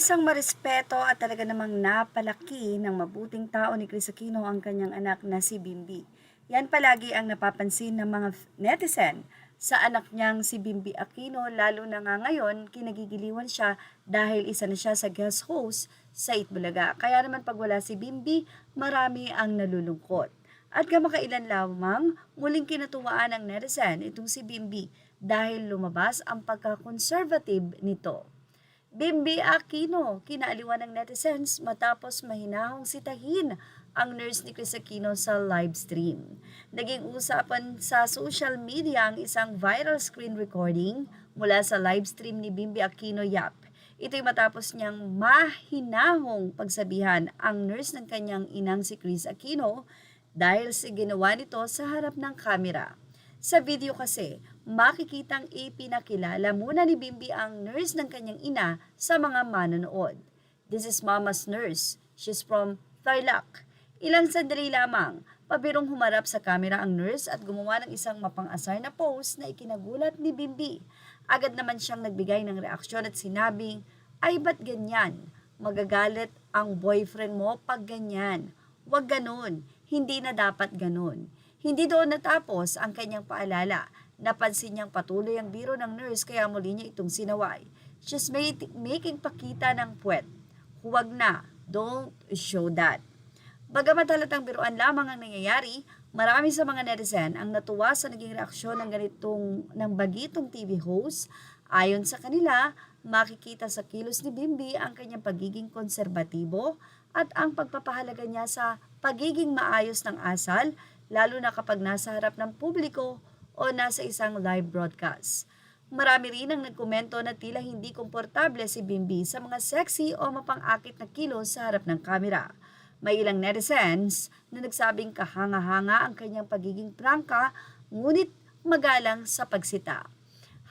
Isang marespeto at talaga namang napalaki ng mabuting tao ni Chris Aquino ang kanyang anak na si Bimbi. Yan palagi ang napapansin ng mga netizen sa anak niyang si Bimbi Aquino, lalo na nga ngayon kinagigiliwan siya dahil isa na siya sa guest host sa Itbulaga. Kaya naman pag wala si Bimbi, marami ang nalulungkot. At kamakailan lamang, muling kinatuwaan ng netizen itong si Bimbi dahil lumabas ang pagka-conservative nito. Bimbi Aquino, kinaaliwan ng netizens matapos mahinahong sitahin ang nurse ni Chris Aquino sa live stream. Naging usapan sa social media ang isang viral screen recording mula sa live stream ni Bimbi Aquino Yap. Ito'y matapos niyang mahinahong pagsabihan ang nurse ng kanyang inang si Chris Aquino dahil sa ginawa nito sa harap ng kamera. Sa video kasi, makikitang ipinakilala muna ni Bimbi ang nurse ng kanyang ina sa mga manonood. This is Mama's nurse. She's from Tarlac. Ilang sandali lamang, pabirong humarap sa kamera ang nurse at gumawa ng isang mapang-asar na pose na ikinagulat ni Bimbi. Agad naman siyang nagbigay ng reaksyon at sinabing, "Ay ba't ganyan? Magagalit ang boyfriend mo pag ganyan. Huwag ganun. Hindi na dapat ganun." Hindi doon natapos ang kanyang paalala. Napansin niyang patuloy ang biro ng nurse kaya muli niya itong sinaway. She's making pakita ng puwet. Huwag na. Don't show that. Bagamat halatang biruan lamang ang nangyayari, marami sa mga netizen ang natuwa sa naging reaksyon ng bagitong TV host. Ayon sa kanila, makikita sa kilos ni Bimbi ang kanyang pagiging konserbatibo at ang pagpapahalaga niya sa pagiging maayos ng asal, lalo na kapag nasa harap ng publiko o nasa isang live broadcast. Marami rin ang nagkomento na tila hindi komportable si Bimbi sa mga sexy o mapang-akit na kilos sa harap ng kamera. May ilang netizens na nagsabing kahanga-hanga ang kanyang pagiging prangka, ngunit magalang sa pagsita.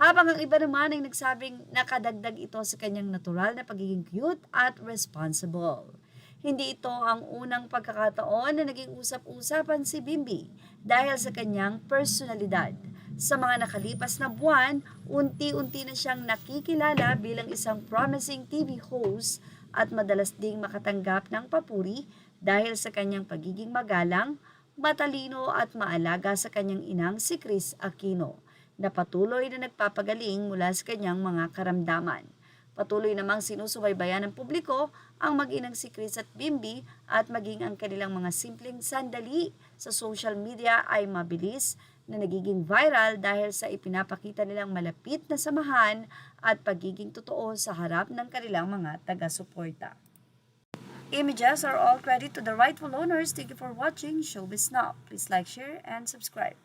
Habang ang iba naman ay nagsabing nakadagdag ito sa kanyang natural na pagiging cute at responsible. Hindi ito ang unang pagkakataon na naging usap-usapan si Bimbi dahil sa kanyang personalidad. Sa mga nakalipas na buwan, unti-unti na siyang nakikilala bilang isang promising TV host at madalas ding makatanggap ng papuri dahil sa kanyang pagiging magalang, matalino at maalaga sa kanyang inang si Chris Aquino, na patuloy na nagpapagaling mula sa kanyang mga karamdaman. Patuloy namang sinusubaybayan ng publiko ang mag-inang si Chris at Bimbi at maging ang kanilang mga simpleng sandali sa social media ay mabilis na nagiging viral dahil sa ipinapakita nilang malapit na samahan at pagiging totoo sa harap ng kanilang mga taga-suporta. Images are all credit to the rightful owners. Thank you for watching Showbiz Now. Please like, share, and subscribe.